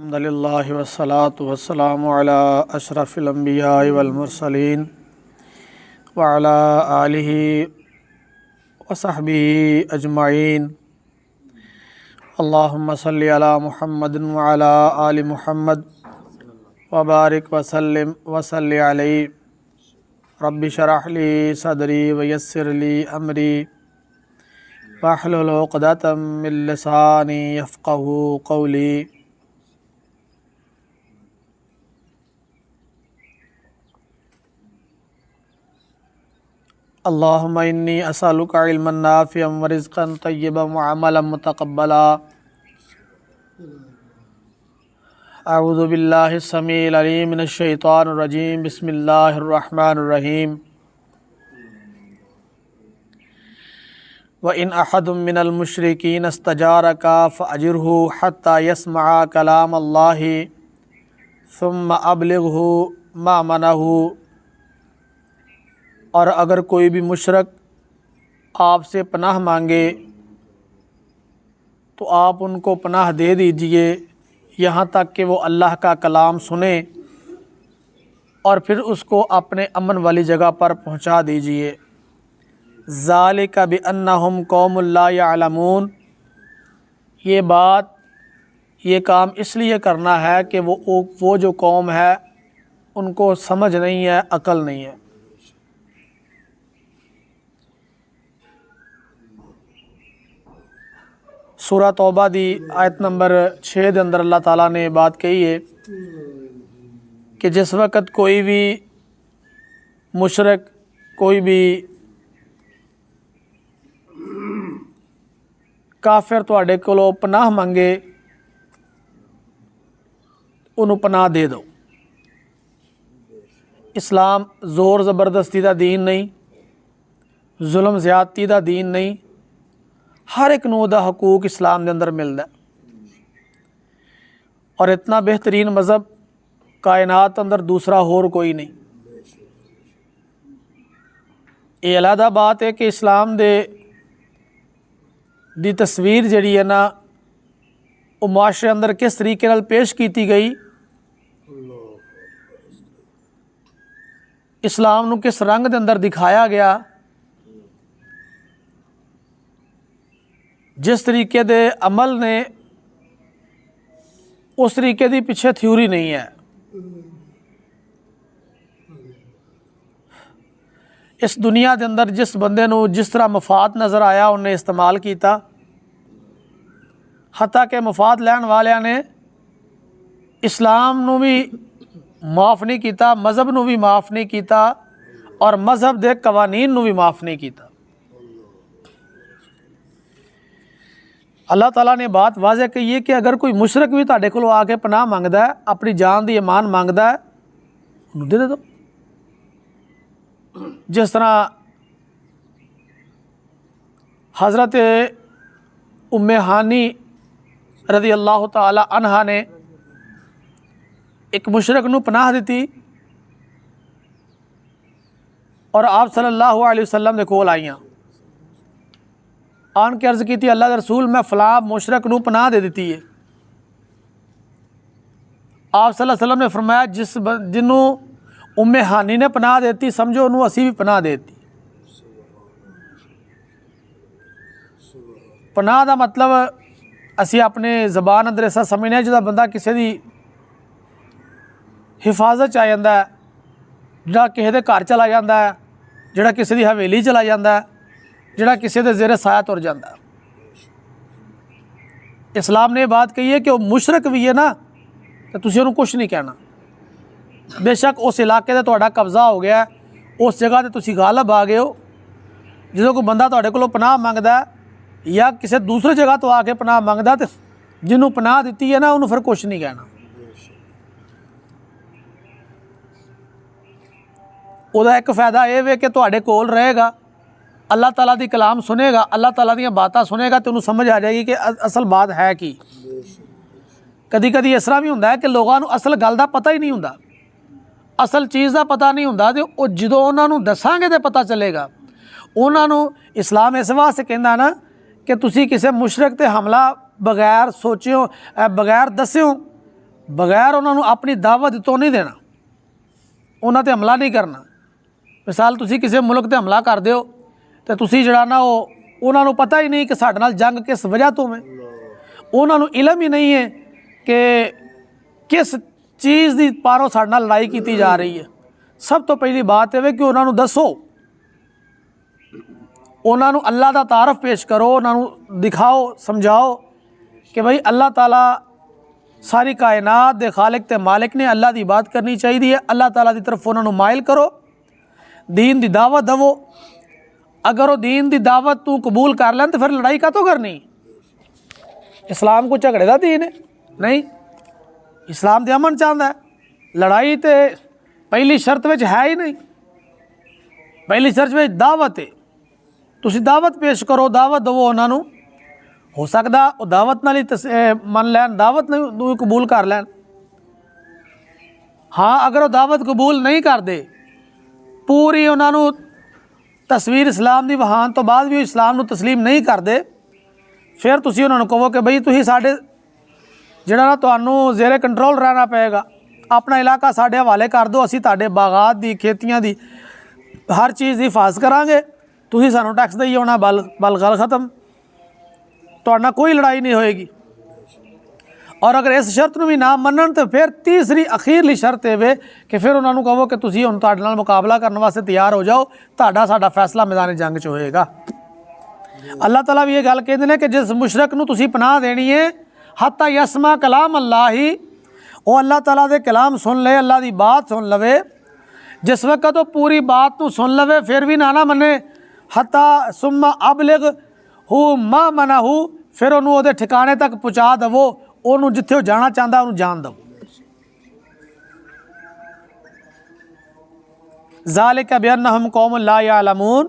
الحمدللہ والصلاة والسلام علی اشرف الانبیاء والمرسلین وعلی آلہ وصحبہ اجمعین اللہم صلی علی محمد وعلی آل محمد وبارک وسلم وصلی علیہ رب اشرح لی صدری ویسر لی امری واحلل عقدۃ من لسانی یفقہوا قولی اللہم انی اسألک علما نافعا ورزقا طیبا وعملا متقبلا اعوذ باللہ السمیع العلیم من الشیطان الرجیم بسم اللہ الرحمن الرحیم وَإِنْ أَحَدٌ مِّنَ الْمُشْرِكِينَ اسْتَجَارَكَ فَأَجِرْهُ حَتَّى يَسْمَعَ كَلَامَ اللَّهِ ثُمَّ أَبْلِغْهُ مَأْمَنَهُ۔ اور اگر کوئی بھی مشرک آپ سے پناہ مانگے تو آپ ان کو پناہ دے دیجئے یہاں تک کہ وہ اللہ کا کلام سنیں اور پھر اس کو اپنے امن والی جگہ پر پہنچا دیجئے۔ ذالک بأنہم قوم لا یعلمون، یہ کام اس لیے کرنا ہے کہ وہ جو قوم ہے ان کو سمجھ نہیں ہے، عقل نہیں ہے۔ سورہ توبہ دی آیت نمبر 6 دے اندر اللہ تعالیٰ نے بات کہی ہے کہ جس وقت کوئی بھی مشرک، کوئی بھی کافر تواڈے کولوں پناہ منگے انہوں پناہ دے دو۔ اسلام زور زبردستی دا دین نہیں، ظلم زیادتی دا دین نہیں، ہر ایک نوع دا حقوق اسلام دے اندر ملدا ہے، اور اتنا بہترین مذہب کائنات اندر دوسرا اور کوئی نہیں۔ یہ علیحدہ بات ہے کہ اسلام دی تصویر جڑی ہے نا وہ معاشرے اندر کس طریقے نال پیش کیتی گئی، اسلام نو کس رنگ دے اندر دکھایا گیا، جس طریقے دے عمل نے اس طریقے دی پیچھے تھیوری نہیں ہے۔ اس دنیا دے اندر جس بندے نو جس طرح مفاد نظر آیا انہیں استعمال کیتا، حتیٰ کہ مفاد لین والیاں نے اسلام نو بھی معاف نہیں کیتا، مذہب نو بھی معاف نہیں کیتا، اور مذہب دے قوانین نو بھی معاف نہیں کیتا۔ اللہ تعالیٰ نے بات واضح کی ہے کہ اگر کوئی مشرک بھی تہاڈے کولوں آ کے پناہ منگدا ہے، اپنی جان دی امان منگدا ہے، انہوں دے دو۔ جس طرح حضرت ام ہانی رضی اللہ تعالی عنہا نے ایک مشرک نو پناہ دیتی اور آپ صلی اللہ علیہ وسلم دے کول آئیاں، آن کے عرض کی تھی اللہ دے رسول میں فلاں مشرک نو پناہ دے دیتی ہے۔ آپ صلی اللہ علیہ وسلم نے فرمایا جنوں ام ہانی نے پناہ دیتی سمجھو انہوں اسی بھی پناہ دیتی۔ پناہ دا مطلب اسی اپنے زبان اندر ایسا سمجھنے جدا بندہ کسی دی حفاظت چاہ جاندہ ہے، جڑا کسی دے گھر چلا جاندہ ہے، جڑا کسی دی حویلی چلا جاندہ ہے، جڑا کسی دے زیر سایہ تر جاندہ ہے۔ اسلام نے بات کہی ہے کہ وہ مشرک بھی ہے نا تو تسی انہوں کچھ نہیں کہنا، بے شک اس علاقے تے تہاڈا قبضہ ہو گیا ہے، اس جگہ تے تسی غالب آ گئے ہو، جدوں کوئی بندہ تہاڈے کولوں پناہ منگدا ہے یا کسی دوسرے جگہ تو آ کے پناہ منگدا تے جنہوں پناہ دیتی ہے نا انہوں پھر کچھ نہیں کہنا۔ وہ ایک فائدہ یہ ہے کہ تہاڈے کول رہے گا، اللہ تعالیٰ دی کلام سنے گا، اللہ تعالیٰ دیاں باتاں سنے گا تو انہوں سمجھ آ جائے گی کہ اصل بات ہے کی۔ کدی کدی اس طرح بھی ہوندا ہے کہ لوگاں نوں اصل گل دا پتہ ہی نہیں ہوندا، اصل چیز دا پتہ نہیں ہوندا، تے او جدوں انہاں نوں دساں گے تے پتہ چلے گا۔ انہاں نوں اسلام اس واسطے کہندا نا کہ تسی کسی مشرک تے حملہ بغیر سوچیو بغیر دسیو بغیر انہوں نے اپنی دعوت تو نہیں دینا، انہوں تے حملہ نہیں کرنا۔ مثال تسی کسی ملک تے حملہ کر دیو تو تسی جڑا نا وہ انہوں نے پتہ ہی نہیں کہ ساڈے نال جنگ کس وجہ تو ہے، انہوں نے علم ہی نہیں ہے کہ کس چیز دی پاروں ساڈے نال لڑائی کیتی جا رہی ہے۔ سب تو پہلی بات ہے کہ انہوں نے دسو، انہوں نے اللہ دا تعارف پیش کرو، انہوں نے دکھاؤ سمجھاؤ کہ بھئی اللہ تعالیٰ ساری کائنات دے خالق تے مالک نے، اللہ دی بات کرنی چاہیے، اللہ تعالیٰ دی طرف انہوں نے مائل کرو، دین دی دعوت دو۔ اگر وہ دین دی دعوت تو قبول کر لیں تو پھر لڑائی کا تو کرنی؟ اسلام کو جھگڑے دا دین ہے نہیں، اسلام تے امن چاہتا ہے، لڑائی تے پہلی شرط وچ ہے ہی نہیں۔ پہلی شرط وچ دعوت ہے، تسی دعوت پیش کرو، دعوت دو انہوں نے، ہو سکتا وہ دعوت نال ہی من لین، دعوت نہیں قبول کر لین۔ ہاں اگر وہ دعوت قبول نہیں کر دے، پوری انہوں نے تصویر اسلام دی وہان تو بعد بھی اسلام نو تسلیم نہیں کر دے، پھر تسی انہوں نے کہو کہ بھئی تسی ساڈے جڑا نا تانوں زیر کنٹرول رہنا پائے گا، اپنا علاقہ ساڈے حوالے کر دو، اسی تاڈے باغات دی کھیتیاں دی ہر چیز دی حفاظت کران گے، تسی سانوں ٹیکس دئی ہونا، بل گل ختم، تہاڈے کوئی لڑائی نہیں ہوئے گی۔ اور اگر اس شرط نو بھی نہ منن تو پھر تیسری اخیرلی شرط ہے کہ پھر انہوں نے کہو کہ تسی ہن تہاڈے نال مقابلہ کرنے واسطے تیار ہو جاؤ، تہاڈا ساڈا فیصلہ میدان جنگ چ ہوئے گا۔ اللہ تعالیٰ بھی یہ گل کہتے ہیں کہ جس مشرک نو تسی پناہ دینی ہے حتی یسمع کلام اللہ، وہ اللہ تعالیٰ دے کلام سن لے، اللہ دی بات سن لوے، جس وقت وہ پوری بات نو سن لوے پھر بھی نہ منے، حتی ثم ابلغ ہو ما منہ، پھر انہوں وہ ٹھکانے تک پہنچا دو، انہوں جتھے وہ جانا چاہتا انہوں جان دو۔ ذالک بانہم قوم لا یعلمون،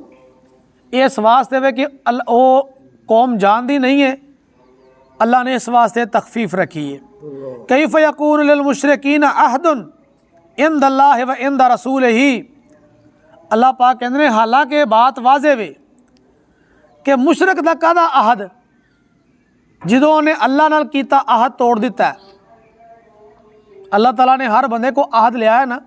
اس واسطے وے کہ وہ قوم جان دی نہیں ہے، اللہ نے اس واسطے تخفیف رکھی ہے۔ کیف یکون للمشرکین عہد عند اللہ و عند رسولہ، اللہ پاک کہندے نے حالانکہ بات واضح وے کہ مشرک دا کدا عہد جدوں نے اللہ نال کیتا عہد توڑ دیتا ہے۔ اللہ تعالیٰ نے ہر بندے کو عہد لیا ہے نا،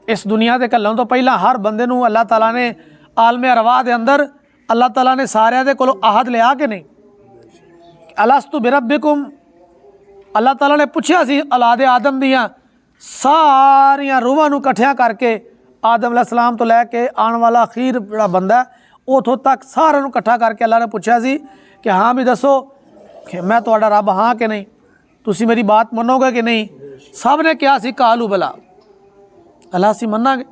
اس دنیا دے کلوں تو پہلا ہر بندے نو اللہ تعالیٰ نے عالم ارواح دے اندر اللہ تعالیٰ نے سارے دے کولو عہد لیا کہ نہیں؟ الستو بربکم، اللہ تعالیٰ نے پوچھا سی اولاد آدم دیاں ساریاں روحاں نو کٹھیاں کر کے، آدم علیہ السلام تو لے کے آن والا اخیر جڑا بندہ ہے اتھوں تک سارے نو کٹھا کر کے اللہ نے پوچھا سی کہ ہاں بھی دسو کہ میں تہاڈا رب ہاں کہ نہیں، تسی میری بات منو گے کہ نہیں؟ سب نے کیا سی قالوا بلا، اللہ سی مننا گے۔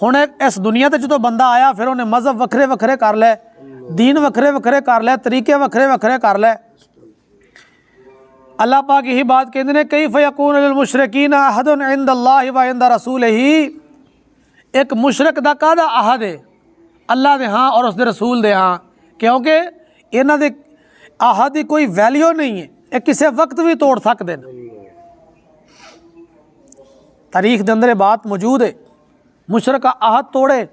ہن اس دنیا تے جدوں بندہ آیا پھر انہیں مذہب وکھرے وکھرے کر لے، دین وکھرے وکھرے کر لے، طریقے وکھرے وکھرے کر لے۔ اللہ پاک یہی بات کہتے ہیں کیف یکون للمشرکین عہد عند اللہ و عند رسولہ، ایک مشرک دا کہدا عہد ہے اللہ دے ہاں اور اس دے رسول دے ہاں، کیونکہ انہاں دے عہد دی کوئی ویلیو نہیں ہے، یہ کسی وقت بھی توڑ سکتے ہیں۔ تاریخ دے اندر یہ بات موجود ہے، مشرک عہد توڑے،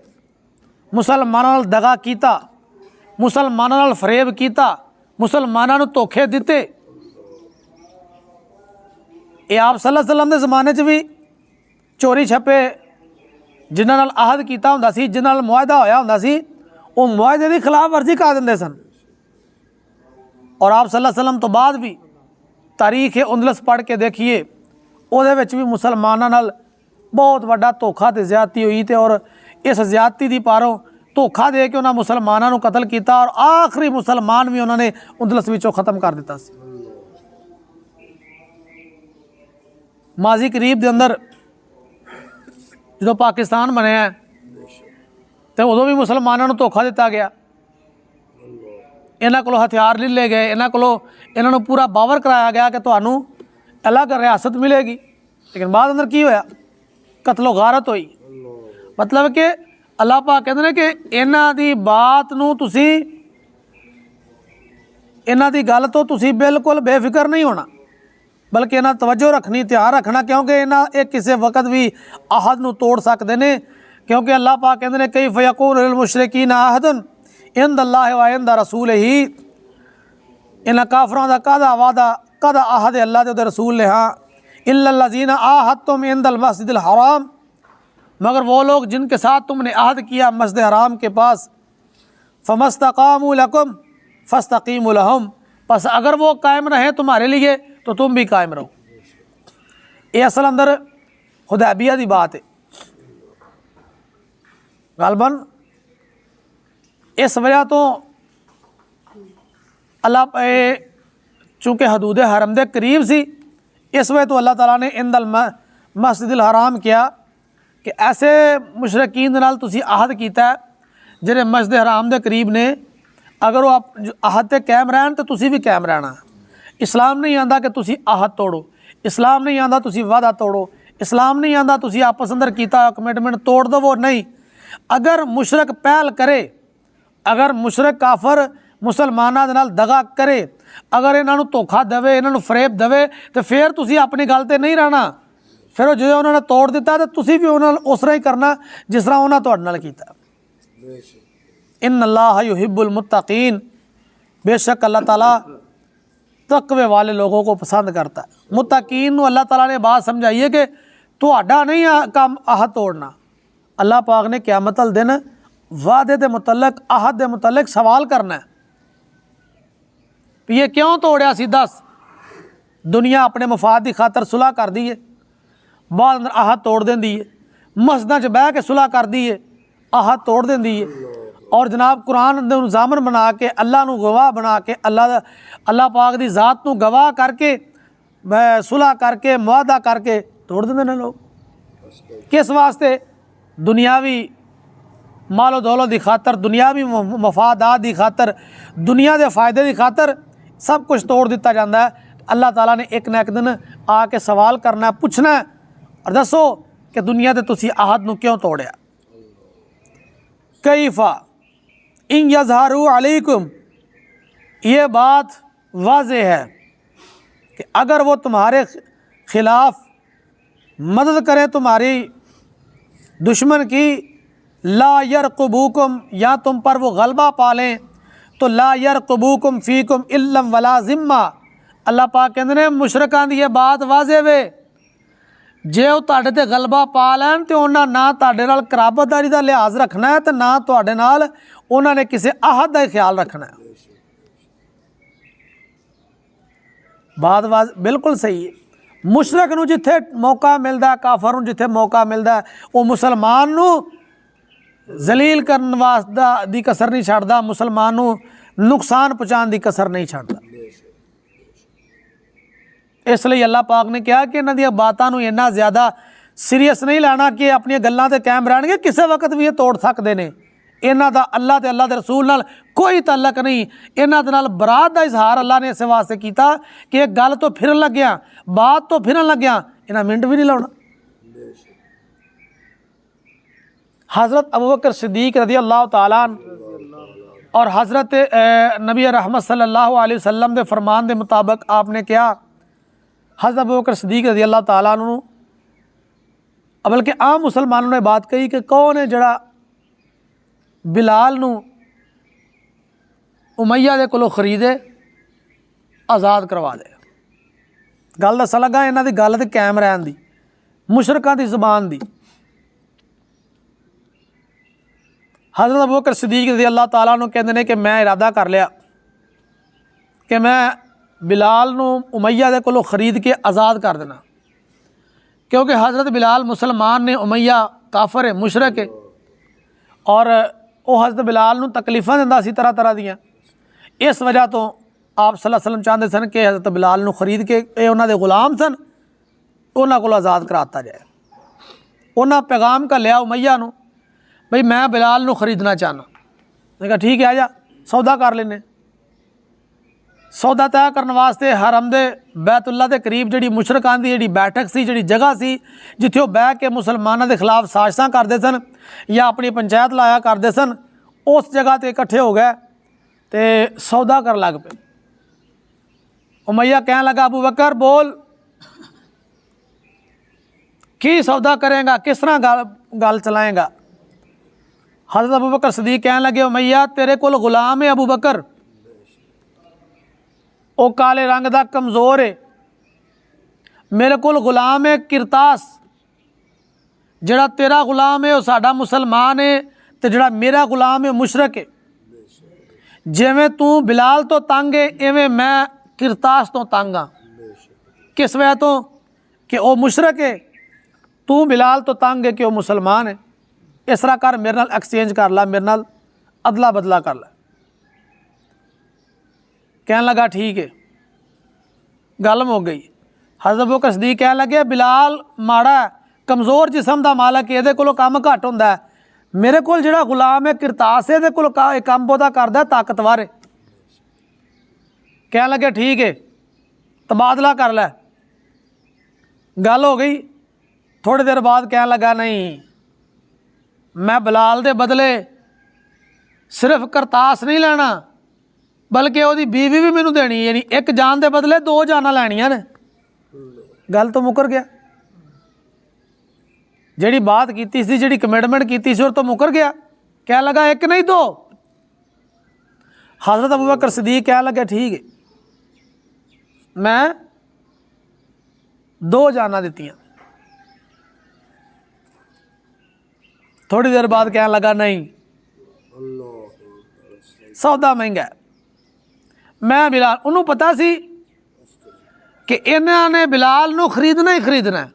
مسلمانوں نال دغا کیتا، مسلمانوں نال فریب کیتا، مسلمانوں نو دھوکھے دیتے۔ یہ آپ صلی اللہ علیہ وسلم دے زمانے چ بھی چوری چھپے جنہاں نال عہد کیتا ہوندا سی، جنہاں نال معاہدہ ہویا ہوندا سی، وہ معاہدے دی خلاف ورزی کر دندے سن۔ اور آپ صلی اللہ علیہ وسلم تو بعد بھی تاریخ اندلس پڑھ کے دیکھیے، وہ دے وچ بھی مسلماناں نال بہت وڈا دھوکھا تے زیادتی ہوئی تے، اور اس زیادتی دی پاروں دھوکھا دے کے انہاں مسلماناں نو قتل کیتا، اور آخری مسلمان بھی انہوں نے اندلس وچوں ختم کر دیتا سی۔ ماضی قریب دے اندر جدو پاکستان بنیا تو ادو بھی مسلمانوں نو دھوکھا دیتا گیا، انہاں کولوں ہتھیار لے لے گئے، انہاں نو پورا باور کرایا گیا کہ تانوں الگ ریاست ملے گی، لیکن بعد اندر کی ہویا؟ قتل و غارت ہوئی۔ مطلب کہ اللہ پاک کہتے ہیں کہ انہاں دی بات نو تسی، انہاں دی گل تو تسی بالکل بے فکر نہیں ہونا، بلکہ انہاں توجہ رکھنی، تیار رکھنا، کیونکہ انہاں ایک کسی وقت بھی عہد نو توڑ سکتے ہیں، کیونکہ اللہ پاک کہتے ہیں کیف یکون للمشرکین عہد عند اللہ و عند رسولہ، انہاں کافراں دا کہدا وعدہ قد عہد اللہ دے رسول نے ہاں الا الذین عاہدتم عند المسجد الحرام، مگر وہ لوگ جن کے ساتھ تم نے عہد کیا مسجد حرام کے پاس، فمستقاموا لکم فاستقیموا لہم، پس اگر وہ قائم رہیں تمہارے لیے تو تم بھی قائم رہو۔ یہ اصل اندر حدیبیہ دی بات ہے، غالباً اس وجہ تو اللہ چونکہ حدود حرم دے قریب سی، اس وجہ تو اللہ تعالیٰ نے عند المسجد الحرام کیا کہ ایسے مشرکین دے نال تسی عہد کیتا ہے جنہیں مسجد حرام دے قریب نے، اگر وہ عہد تے قائم رہن تو تسی بھی قائم رہنا۔ اسلام نہیں آندا کہ تسی عہد توڑو، اسلام نہیں آندا تسی وعدہ توڑو، اسلام نہیں آندا تسی آپس اندر کیتا کمٹمنٹ توڑ دو، وہ نہیں۔ اگر مشرک پہل کرے، اگر مشرک کافر مسلماناں دے نال دغا کرے، اگر انہاں نوں دھوکھا دے، انہاں نوں فریب دے، تو پھر تسی اپنی گل تے نہیں رہنا، پھر وہ جو انہوں نے توڑ دیتا تو تسی بھی انہاں اس طرح ہی کرنا جس طرح انہاں تہاڈے نال کیتا۔ ان اللہ یحب المتقین، بے شک اللہ تعالیٰ تقوی والے لوگوں کو پسند کرتا ہے۔ متقین نو اللہ تعالیٰ نے بات سمجھائی ہے کہ تہاڈا نہیں کام عہد توڑنا، اللہ پاک نے قیامت ال دن وعدے دے متعلق، عہد دے متعلق سوال کرنا ہے، یہ کیوں توڑیا سی؟ دس، دنیا اپنے مفاد دی خاطر صلح کر دی ہے، بعد اندر عہد توڑ دیندی ہے، مسجداں چ بہ کے صلح کر دی ہے، عہد توڑ دیندی ہے، اور جناب قرآن دے ضامن بنا کے، اللہ نو گواہ بنا کے، اللہ پاک دی ذات نو گواہ کر کے، صلح کر کے، معاہدہ کر کے توڑ دیندے نے لوگ۔ کس واسطے؟ دنیاوی مال و دولت دی خاطر، دنیاوی مفادات دی خاطر، دنیا دے فائدے دی خاطر سب کچھ توڑ دیتا جاتا ہے۔ اللہ تعالیٰ نے ایک نہ ایک دن آ کے سوال کرنا ہے، پوچھنا ہے، اور دسو کہ دنیا دے تسی عہد نو کیوں توڑیا؟ کیفا ان یظہروا علیکم، یہ بات واضح ہے کہ اگر وہ تمہارے خلاف مدد کریں، تمہاری دشمن کی، لا یرقبوکم، یا تم پر وہ غلبہ پالیں، تو لا یرقبوکم فیکم الا ولا ذمہ، اللہ پاک کہندے نے مشرکاں دی یہ بات واضح وے، جے وہ تہاڈے تے غلبہ پا لین تے انہاں نہ تہاڈے نال قرابت داری دا لحاظ رکھنا ہے تے نہ تہاڈے نال انہاں نے کسی عہد دا خیال رکھنا ہے۔ بات بالکل صحیح ہے۔ مشرک نو جتھے موقع ملدا ہے، کافر نو جتھے موقع ملدا ہے، وہ مسلمان نو ذلیل کرن واسطے دی کسر نہیں چھڑدا، مسلمان نو نقصان پہنچان دی کسر نہیں چھڑدا۔ اس لیے اللہ پاک نے کہا کہ انہاں دی باتاں نو اتنا زیادہ سیریس نہیں لینا کہ اپنی گلاں تے قائم رہن گے، کسے وقت بھی یہ توڑ سکدے نے۔ انہاں دا اللہ تے اللہ دے رسول نال کوئی تعلق نہیں، انہاں دے نال برات دا اظہار اللہ نے اس واسطے کیتا کہ ایک گل تو پھرن لگیا، بات تو پھرن لگیا، انہاں منٹ بھی نہیں لاؤنا۔ حضرت ابوبکر صدیق رضی اللہ تعالیٰ عنہ اور حضرت نبی رحمت صلی اللہ علیہ وسلم دے فرمان دے مطابق آپ نے کیا، حضرت ابوبکر صدیق رضی اللہ تعالیٰ عنہ، بلکہ عام مسلمانوں نے بات کہی کہ کون ہے جڑا بلال نو امیہ دے کولوں خریدے، آزاد کروا دے۔ گل دس لگا انہاں دی گل تے قائم رہن دی، مشرکاں دی زبان دی۔ حضرت ابوبکر صدیق رضی اللہ تعالیٰ عنہ کہندے نے کہ میں ارادہ کر لیا کہ میں بلال نو امیہ دے کولوں خرید کے آزاد کر دینا، کیونکہ حضرت بلال مسلمان نے، امیہ کافر ہے، مشرک ہے، اور وہ حضرت بلال نو تکلیفاں دیندا سی طرح طرح دیاں۔ اس وجہ تو آپ صلی اللہ علیہ وسلم چاہتے سن کہ حضرت بلال نو خرید کے، اے انہاں دے غلام سن، انہاں کول آزاد کراتا جائے۔ انہاں پیغام کا لیا امیہ نو، بھئی میں بلال نو خریدنا چاہنا۔ میں کہا ٹھیک ہے، آ جا سودا کر لینے۔ سودا طے کرنے واسطے حرم دے بیت اللہ دے قریب جڑی مشرکاں دی جڑی بیٹھک سی، جڑی جگہ سی جتھے وہ بہ کے مسلمانوں دے خلاف سازشاں کرتے سن یا اپنی پنچایت لایا کرتے سن، اس جگہ تے اکٹھے ہو گئے تے سودا کر لگ پے۔ امیہ کہنے لگا ابو بکر بول کی سودا کریں گا، کس طرح گل چلائیں گا؟ حضرت ابو بکر صدیق کہنے لگے امیہ تیرے کول غلام ہے ابو بکر، وہ کالے رنگ دا کمزور ہے، میرے کول غلام ہے کرتاس، جڑا تیرا غلام ہے وہ ساڈا مسلمان ہے، تے جڑا میرا غلام ہے مشرک ہے۔ جویں تو بلال تو تنگ ہے ایویں میں کرتاس تو تنگ ہاں۔ کس وجہ تو کہ وہ مشرک ہے، تو بلال تو تنگ ہے کہ وہ مسلمان ہے، اس طرح کر میرے نال ایکسچینج کر لا، میرے نال ادلا بدلا کر لے۔ کہنے لگا ٹھیک ہے، گل ہو گئی۔ حضرت ابوبکر صدیق کہنے لگے بلال ماڑا ہے، کمزور جسم دا مالک ہے، یہ کولو کام گھٹ ہوندا ہے، میرے کول جڑا غلام ہے کرتاس ہے، یہ کولو کام بہتا کردا ہے، طاقتور ہے۔ کہنے لگے ٹھیک ہے تبادلہ کر لے۔ گل ہو گئی۔ تھوڑی دیر بعد کہنے لگا نہیں، میں بلال دے بدلے صرف کرتاس نہیں لینا بلکہ وہ بیوی بھی مینوں دینی ہے، یعنی ایک جان دے بدلے 2 جاناں لینیاں نے۔ گل تو مکر گیا، جیڑی بات کیتی سی، جیڑی کمٹمنٹ کیتی سی، اور تو مکر گیا۔ کہنے لگا ایک نہیں 2۔ حضرت ابوبکر صدیق کہنے لگے ٹھیک ہے میں 2 جاناں دتیاں۔ تھوڑی دیر بعد کہنے لگا نہیں سودا مہنگا ہے، میں بلال، انہوں پتا سی کہ انہوں نے بلال نو خریدنا ہی خریدنا ہے۔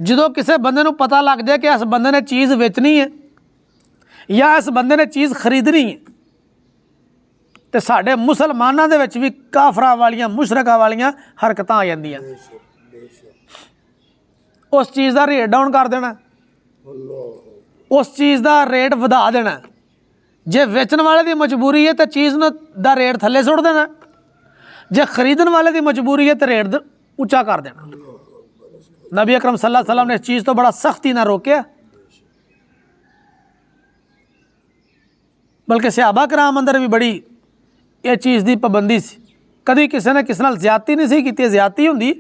جدو کسے بندے نو پتہ لگ جائے کہ اس بندے نے چیز ویچنی ہے یا اس بندے نے چیز خریدنی ہے، تو ساڈے مسلمانوں دے وچ بھی کافراں والیاں مشرکاں والیاں حرکتاں آ جاندیاں، اس چیز دا ریٹ ڈاؤن کر دینا، اس چیز دا ریٹ ودا دینا۔ جے ویچن والے دی مجبوری ہے تو چیز دا ریٹ تھلے سٹ دینا، جے خریدن والے دی مجبوری ہے تو ریٹ اونچا کر دینا۔ نبی اکرم صلی اللہ علیہ وسلم نے اس چیز تو بڑا سختی نہ روکیا، بلکہ صحابہ کرام اندر بھی بڑی یہ چیز دی پابندی سی، کدی کسی نے کسی نال زیادتی نہیں سی کیتی، زیادتی ہوندی۔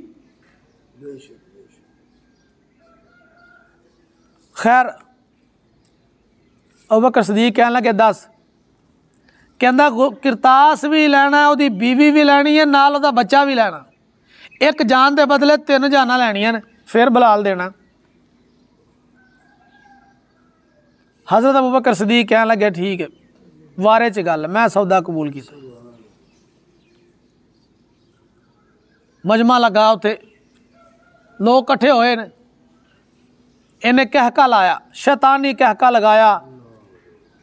خیر ابوبکر صدیق کہنے لگے 10، کہندا کرتاس بھی لینا ہے، وہ بیوی بھی لینی ہے، نال وہ بچہ بھی لینا، ایک جان دے بدلے 3 جاناں لینیاں نے، پھر بلال دینا۔ حضرت ابوبکر صدیق کہنے لگے ٹھیک ہے وارے چ گل، میں سودا قبول کیتا۔ مجمع لگا، اتنے لوگ کٹھے ہوئے نے، انہیں کہکا لایا، شیطانی کہکا لگایا،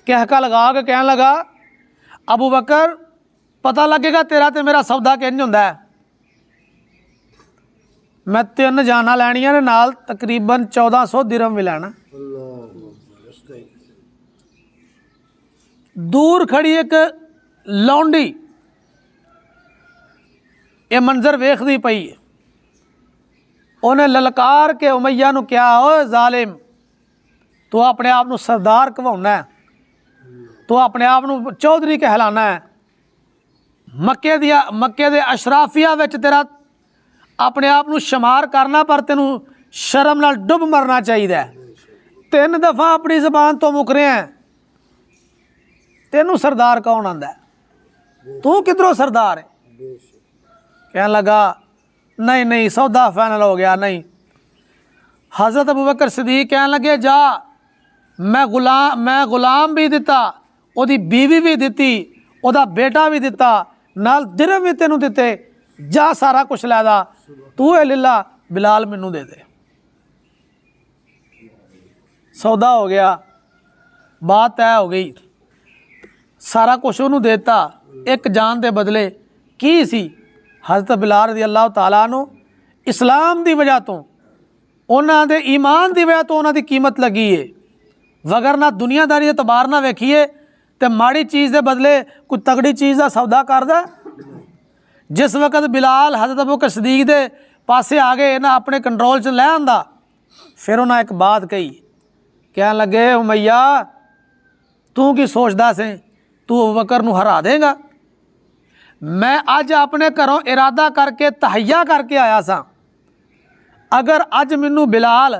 کہکا لگا کے کہنے لگا ابو بکر پتہ لگے گا تیرا تے میرا سودا کنج ہوندا ہے، میں 3 جاناں لینیاں نے، نال تقریباً 1400 درہم بھی لینا۔ دور کھڑی ایک لونڈی یہ منظر ویکھدی پئی ہے، انہیں للکار کے امیہ نو کیا، او ظالم تو اپنے آپ نو سردار کہوانا ہے، تو اپنے آپ نو چودھری کہلانا ہے، مکے دے اشرافیہ وچ تیرا اپنے آپ نو شمار کرنا، پر تینوں شرم نال ڈب مرنا چاہیے۔ 3 دفعہ اپنی زبان تو مکرے ہیں، تینوں سردار کون آندا ہے؟ تو کدھروں سردار ہے؟ کہنے لگا نہیں نہیں سودا فائنل ہو گیا نہیں۔ حضرت ابوبکر صدیق کہنے لگے جا، میں غلام بھی دیتا، وہ دی بیوی بھی دیتی، وہ دا بیٹا بھی دیتا، نال درہم بھی تینوں دیتے، جا سارا کچھ لے دا، تو اے للہ بلال مینوں دے دے۔ سودا ہو گیا، بات طے ہو گئی، سارا کچھ انہوں دیتا، ایک جان دے بدلے کی سی؟ حضرت بلال رضی اللہ تعالیٰ عنہ اسلام دی وجہ تو، انہاں دے ایمان دی وجہ تو انہاں دی قیمت لگی ہے، وگرنہ دنیا داری اعتبار نہ ویکھیے تے ماڑی چیز دے بدلے کوئی تگڑی چیز دا سودا کردا۔ جس وقت بلال حضرت ابوبکر صدیق دے پاسے آ گئے نہ اپنے کنٹرول چ لے آندا، پھر انہاں ایک بات کہی، کہنے لگے امیہ تو کی سوچدا سے تو ابوبکر نو ہرا دے گا؟ میں اج اپنے گھروں ارادہ کر کے تہیا کر کے آیا سا، اگر اج مینوں بلال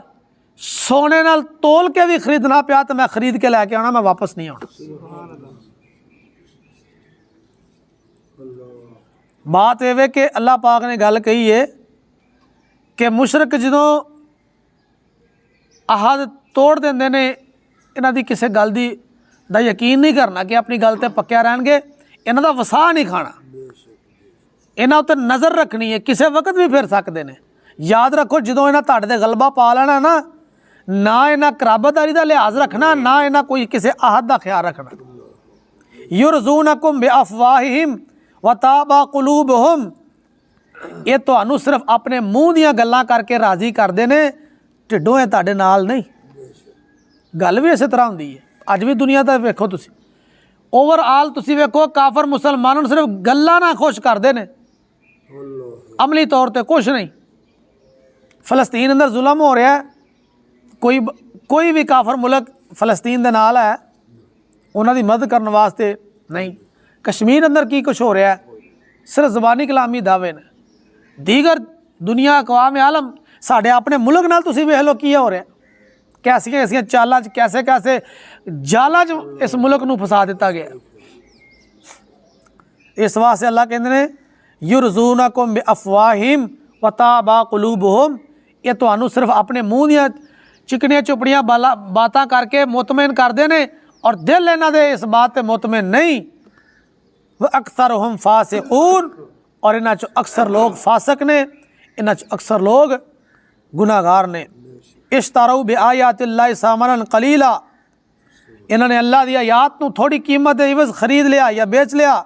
سونے نال تول کے بھی خریدنا پیا تو میں خرید کے لے کے آنا، میں واپس نہیں آنا۔ بات یہ ہے کہ اللہ پاک نے گل کہی ہے کہ مشرک جدوں عہد توڑ دیندے نے انہاں دی کسے گل دا یقین نہیں کرنا کہ اپنی گل تے پکیا رہن گے، انہاں دا وسا نہیں کھانا، انہاں تے نظر رکھنی ہے، کسے وقت بھی پھر سکتے نے۔ یاد رکھو جدوں انہاں تہاڈے تے غلبہ پا لینا نا، نہ انہاں قرابت داری دا لحاظ رکھنا، نہ انہاں کوئی کسے عہد دا خیال رکھنا۔ یرزونکم بافواہہم وتابا قلوبہم، یہ تہانوں صرف اپنے منہ دیاں گلاں کر کے راضی کردے نے، ٹھڈوں یہ تہاڈے نال نہیں۔ گل بھی اسی طرح ہوندی ہے، اج بھی دنیا تے ویکھو تسی، اوور آل تسی ویکھو کافر مسلمانوں نوں صرف گلاں نہ خوش کردے نے، عملی طور تے کچھ نہیں۔ فلسطین اندر ظلم ہو رہا ہے، کوئی بھی کافر ملک فلسطین دے نال ہے، انہاں دی مدد کرنے واسطے نہیں۔ کشمیر اندر کی کچھ ہو رہا ہے، صرف زبانی کلامی دعوے نے۔ دیگر دنیا اقوام عالم ساڈے اپنے ملک نال تسی ویکھ لو کی ہو رہا ہے، کیسے چالاں کیسے جالاں اس ملک نو پھسا دیتا گیا۔ اس واسطے اللہ کہندے نے یرزونکم بافواہہم وتابا قلوبہم، یہ تہانوں صرف اپنے منہ دیاں چکنیاں چپڑیاں باتاں کر کے مطمئن کردے نے، اور دل انہاں دے اس بات تے مطمئن نہیں۔ وَأَكْثَرُهُمْ فَاسِقُونَ، اور انہاں چ اکثر لوگ فاسق نے، انہاں چ اکثر لوگ گناہگار نے۔ اشتروا بآیات اللہ ثمنا قلیلا، انہوں نے اللہ دی آیات نو تھوڑی قیمت دے عوض خرید لیا یا بیچ لیا۔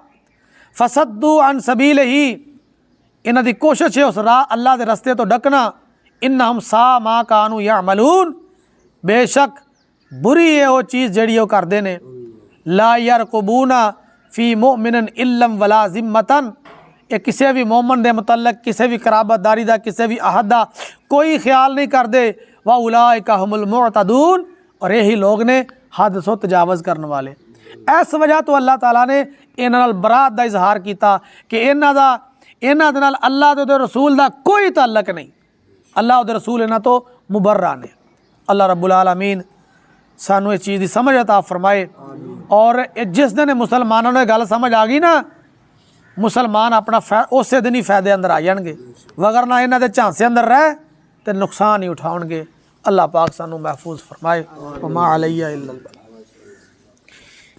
فصدوا عن سبیلہ، انہاں دی کوشش ہے اس راہ اللہ دے رستے تو ڈکنا۔ انہم ساء ما کانوا یعملون، بے شک بری ہے وہ چیز جڑی وہ کردے نے۔ لا یرقبون فی مؤمن الا ولا ذمتا، یہ کسی بھی مومن دے متعلق کسی بھی قرابت داری دا کسی بھی عہد دا کوئی خیال نہیں کردے۔ وَأُولَٰئِكَ هُمُ الْمُعْتَدُونَ، اور یہی لوگ نے حد سو تجاوز کرنے والے۔ اس وجہ تو اللہ تعالیٰ نے انہاں نال برات دا اظہار کیتا کہ انہاں دے نال اللہ دے رسول دا کوئی تعلق نہیں، اللہ دے رسول انہاں تو مبرہ نے۔ اللہ رب العالمین سانو اس چیز دی سمجھ عطا فرمائے، اور جس دن مسلمانوں نے گل سمجھ آ گئی نا، مسلمان اپنا اسی دن ہی فائدے اندر آ جان گے، وگرنہ انہاں دے جھانسے اندر رہ تے نقصان ہی اٹھاؤن گے۔ اللہ پاک سانو محفوظ فرمائے۔ وما علیہ الا البلاغ۔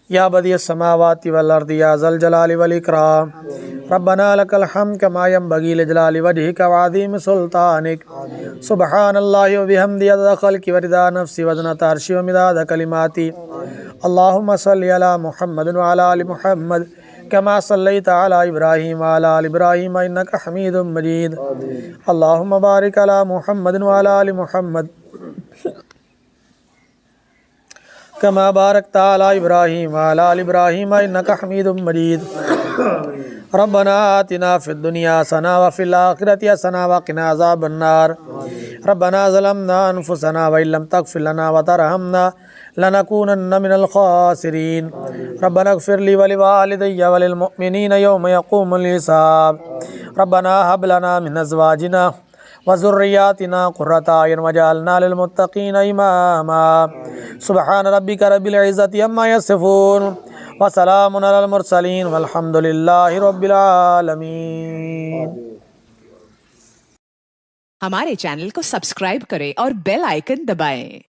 یا بدیع السماوات والارض یا ذا الجلال والاکرام، ربنا لک الحمد کما ینبغی لجلال وجہک وعظیم سلطانک، سبحان اللہ وبحمدہ عدد خلقہ ورضا نفسہ وزنۃ عرشہ ومداد کلماتہ۔ اللہم صلی علی محمد وعلی آل محمد کما صلیت علی ابراہیم وعلی آل ابراہیم انک حمید مجید۔ اللہم بارک علی محمد وعلی آل محمد کما بارکت علی ابراہیم وعلی آل ابراہیم انک حمید مجید۔ ربنا آتنا فی الدنیا حسنہ وفی الآخرۃ حسنہ وقنا عذاب النار۔ ربنا ظلمنا انفسنا وإن لم تغفر لنا وترحمنا لنكونن من الخاسرین۔ ربنا اغفر لی ولوالدی وللمؤمنین یوم یقوم الحساب۔ ربنا هب لنا من ازواجنا وذریاتنا قرۃ اعین واجعلنا للمتقین اماما۔ سبحان ربک رب العزۃ عما یصفون وسلام علی المرسلین والحمد للہ رب العالمین۔ ہمارے چینل کو سبسکرائب کریں اور بیل آئیکن دبائیں۔